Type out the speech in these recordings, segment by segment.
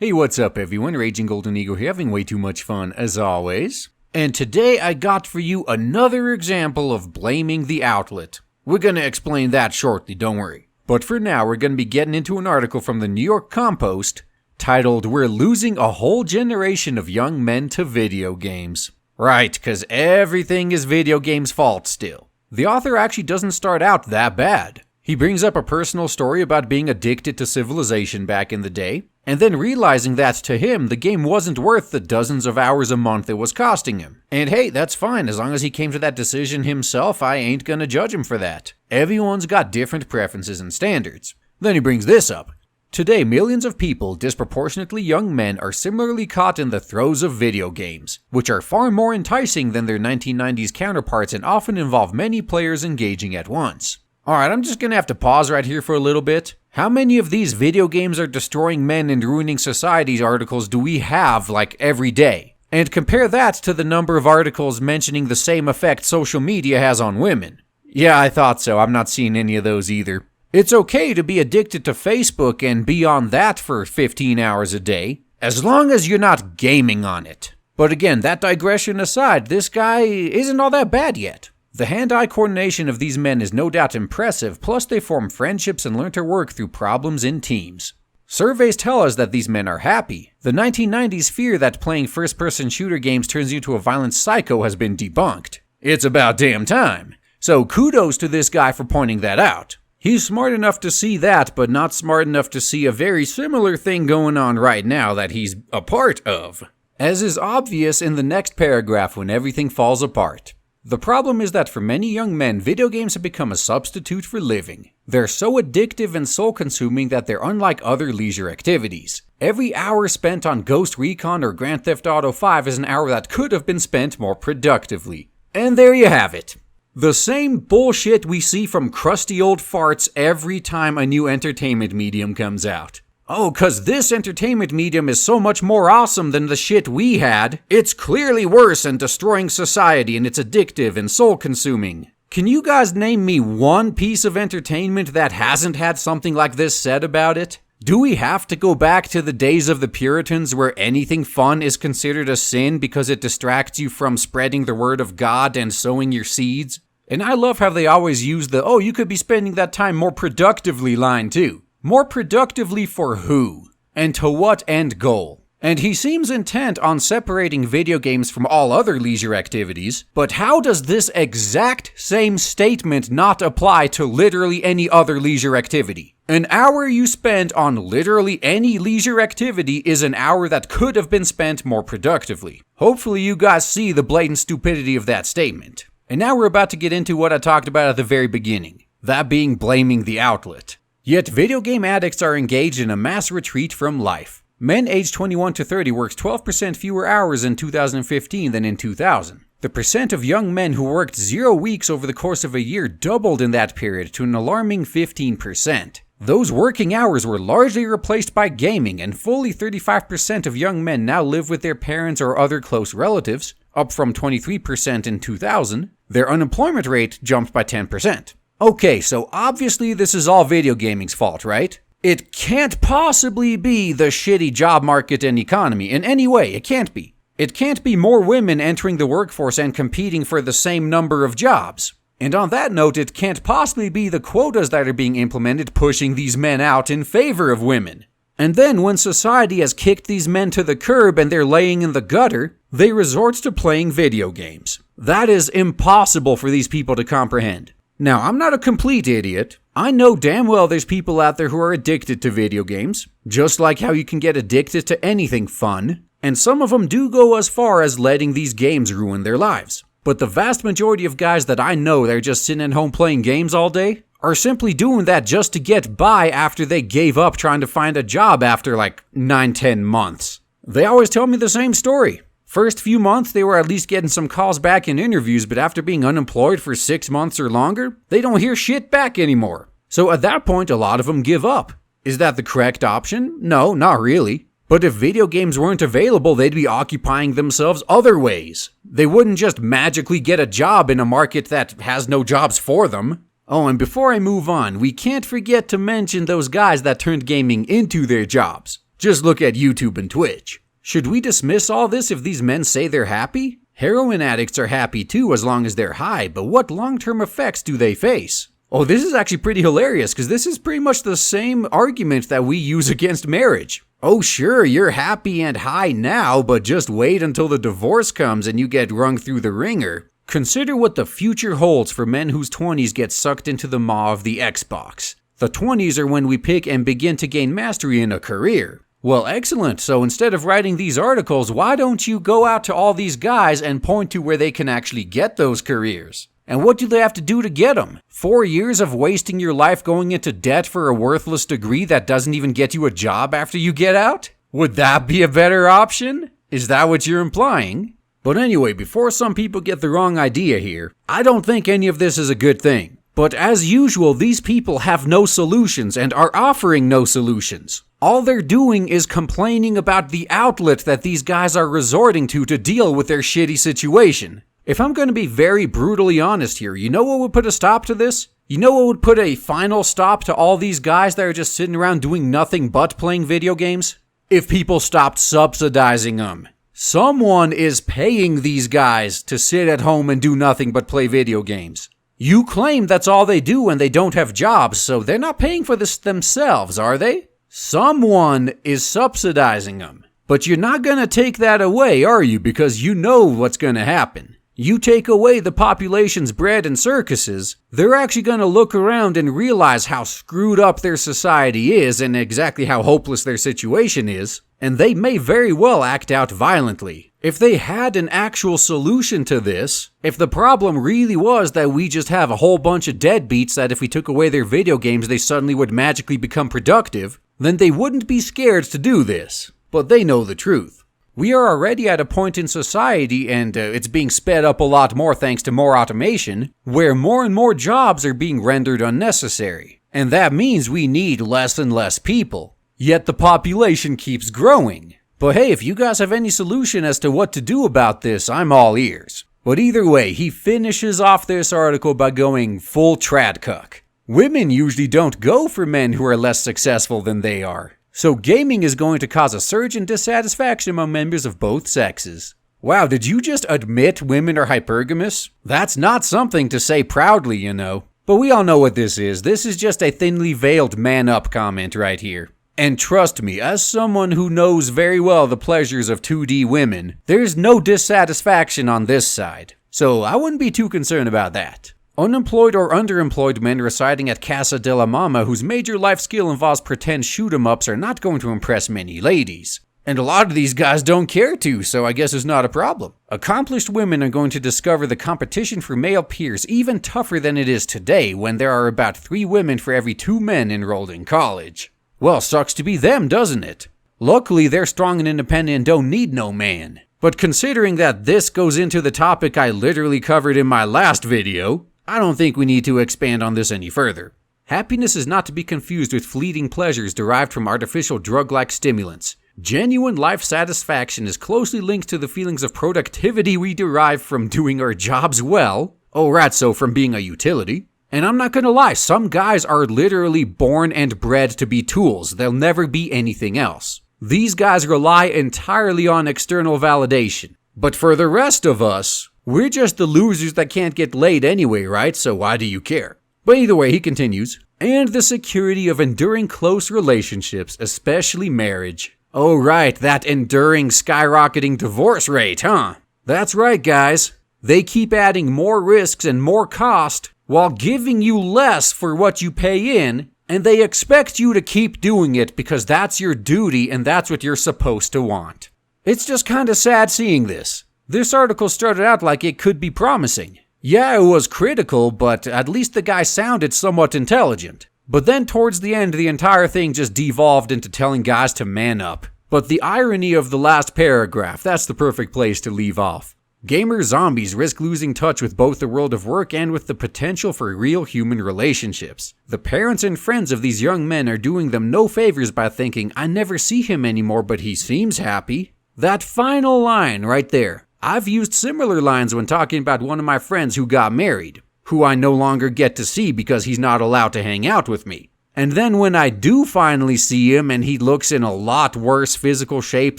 Hey, what's up everyone, Raging Golden Eagle here, having way too much fun as always. And today I got for you another example of blaming the outlet. We're gonna explain that shortly, don't worry. But for now, we're gonna be getting into an article from the New York Compost titled, "We're Losing a Whole Generation of Young Men to Video Games." Right, cause everything is video games' fault still. The author actually doesn't start out that bad. He brings up a personal story about being addicted to Civilization back in the day, and then realizing that to him, the game wasn't worth the dozens of hours a month it was costing him. And hey, that's fine, as long as he came to that decision himself, I ain't gonna judge him for that. Everyone's got different preferences and standards. Then he brings this up. Today, millions of people, disproportionately young men, are similarly caught in the throes of video games, which are far more enticing than their 1990s counterparts and often involve many players engaging at once. Alright, I'm just gonna have to pause right here for a little bit. How many of these video games are destroying men and ruining societies articles do we have, like, every day? And compare that to the number of articles mentioning the same effect social media has on women. Yeah, I thought so. I'm not seeing any of those either. It's okay to be addicted to Facebook and be on that for 15 hours a day, as long as you're not gaming on it. But again, that digression aside, this guy isn't all that bad yet. The hand-eye coordination of these men is no doubt impressive, plus they form friendships and learn to work through problems in teams. Surveys tell us that these men are happy. The 1990s fear that playing first-person shooter games turns you into a violent psycho has been debunked. It's about damn time. So kudos to this guy for pointing that out. He's smart enough to see that, but not smart enough to see a very similar thing going on right now that he's a part of. As is obvious in the next paragraph when everything falls apart. The problem is that for many young men, video games have become a substitute for living. They're so addictive and soul-consuming that they're unlike other leisure activities. Every hour spent on Ghost Recon or Grand Theft Auto 5 is an hour that could have been spent more productively. And there you have it. The same bullshit we see from crusty old farts every time a new entertainment medium comes out. Oh, cause this entertainment medium is so much more awesome than the shit we had. It's clearly worse and destroying society, and it's addictive and soul-consuming. Can you guys name me one piece of entertainment that hasn't had something like this said about it? Do we have to go back to the days of the Puritans where anything fun is considered a sin because it distracts you from spreading the word of God and sowing your seeds? And I love how they always use the, "oh, you could be spending that time more productively" line too. More productively for who? And to what end goal? And he seems intent on separating video games from all other leisure activities, but how does this exact same statement not apply to literally any other leisure activity? An hour you spend on literally any leisure activity is an hour that could have been spent more productively. Hopefully you guys see the blatant stupidity of that statement. And now we're about to get into what I talked about at the very beginning, that being blaming the outlet. Yet video game addicts are engaged in a mass retreat from life. Men aged 21 to 30 worked 12% fewer hours in 2015 than in 2000. The percent of young men who worked 0 weeks over the course of a year doubled in that period to an alarming 15%. Those working hours were largely replaced by gaming, and fully 35% of young men now live with their parents or other close relatives, up from 23% in 2000. Their unemployment rate jumped by 10%. Okay, so obviously this is all video gaming's fault, right? It can't possibly be the shitty job market and economy in any way. It can't be. It can't be more women entering the workforce and competing for the same number of jobs. And on that note, it can't possibly be the quotas that are being implemented pushing these men out in favor of women. And then when society has kicked these men to the curb and they're laying in the gutter, they resort to playing video games. That is impossible for these people to comprehend. Now, I'm not a complete idiot. I know damn well there's people out there who are addicted to video games, just like how you can get addicted to anything fun, and some of them do go as far as letting these games ruin their lives. But the vast majority of guys that I know that are just sitting at home playing games all day are simply doing that just to get by after they gave up trying to find a job after like 9-10 months. They always tell me the same story. First few months, they were at least getting some calls back in interviews, but after being unemployed for 6 months or longer, they don't hear shit back anymore. So at that point, a lot of them give up. Is that the correct option? No, not really. But if video games weren't available, they'd be occupying themselves other ways. They wouldn't just magically get a job in a market that has no jobs for them. Oh, and before I move on, we can't forget to mention those guys that turned gaming into their jobs. Just look at YouTube and Twitch. Should we dismiss all this if these men say they're happy? Heroin addicts are happy too as long as they're high, but what long-term effects do they face? Oh, this is actually pretty hilarious because this is pretty much the same argument that we use against marriage. Oh sure, you're happy and high now, but just wait until the divorce comes and you get rung through the ringer. Consider what the future holds for men whose 20s get sucked into the maw of the Xbox. The 20s are when we pick and begin to gain mastery in a career. Well, excellent. So instead of writing these articles, why don't you go out to all these guys and point to where they can actually get those careers? And what do they have to do to get them? 4 years of wasting your life going into debt for a worthless degree that doesn't even get you a job after you get out? Would that be a better option? Is that what you're implying? But anyway, before some people get the wrong idea here, I don't think any of this is a good thing. But as usual, these people have no solutions and are offering no solutions. All they're doing is complaining about the outlet that these guys are resorting to deal with their shitty situation. If I'm going to be very brutally honest here, you know what would put a stop to this? You know what would put a final stop to all these guys that are just sitting around doing nothing but playing video games? If people stopped subsidizing them. Someone is paying these guys to sit at home and do nothing but play video games. You claim that's all they do and they don't have jobs, so they're not paying for this themselves, are they? Someone is subsidizing them. But you're not going to take that away, are you? Because you know what's going to happen. You take away the population's bread and circuses, they're actually going to look around and realize how screwed up their society is and exactly how hopeless their situation is, and they may very well act out violently. If they had an actual solution to this, if the problem really was that we just have a whole bunch of deadbeats that if we took away their video games they suddenly would magically become productive, then they wouldn't be scared to do this. But they know the truth. We are already at a point in society, and it's being sped up a lot more thanks to more automation, where more and more jobs are being rendered unnecessary. And that means we need less and less people. Yet the population keeps growing. But hey, if you guys have any solution as to what to do about this, I'm all ears. But either way, he finishes off this article by going full trad cuck. Women usually don't go for men who are less successful than they are. So gaming is going to cause a surge in dissatisfaction among members of both sexes. Wow, did you just admit women are hypergamous? That's not something to say proudly, you know. But we all know what this is. This is just a thinly veiled man-up comment right here. And trust me, as someone who knows very well the pleasures of 2D women, there's no dissatisfaction on this side. So I wouldn't be too concerned about that. Unemployed or underemployed men residing at Casa de la Mama whose major life skill involves pretend shoot-em-ups are not going to impress many ladies. And a lot of these guys don't care to, so I guess it's not a problem. Accomplished women are going to discover the competition for male peers even tougher than it is today when there are about 3 women for every 2 men enrolled in college. Well, sucks to be them, doesn't it? Luckily, they're strong and independent and don't need no man. But considering that this goes into the topic I literally covered in my last video, I don't think we need to expand on this any further. Happiness is not to be confused with fleeting pleasures derived from artificial drug-like stimulants. Genuine life satisfaction is closely linked to the feelings of productivity we derive from doing our jobs well. Oh, right, so from being a utility. And I'm not gonna lie, some guys are literally born and bred to be tools. They'll never be anything else. These guys rely entirely on external validation. But for the rest of us, we're just the losers that can't get laid anyway, right? So why do you care? But either way, he continues, and the security of enduring close relationships, especially marriage. Oh right, that enduring skyrocketing divorce rate, huh? That's right, guys. They keep adding more risks and more cost while giving you less for what you pay in, and they expect you to keep doing it because that's your duty and that's what you're supposed to want. It's just kinda sad seeing this. This article started out like it could be promising. Yeah, it was critical, but at least the guy sounded somewhat intelligent. But then towards the end, the entire thing just devolved into telling guys to man up. But the irony of the last paragraph, that's the perfect place to leave off. Gamer zombies risk losing touch with both the world of work and with the potential for real human relationships. The parents and friends of these young men are doing them no favors by thinking, I never see him anymore, but he seems happy. That final line right there. I've used similar lines when talking about one of my friends who got married, who I no longer get to see because he's not allowed to hang out with me. And then when I do finally see him and he looks in a lot worse physical shape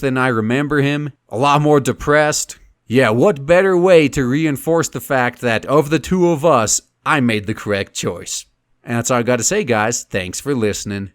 than I remember him, a lot more depressed, yeah, what better way to reinforce the fact that of the two of us, I made the correct choice. And that's all I got to say, guys. Thanks for listening.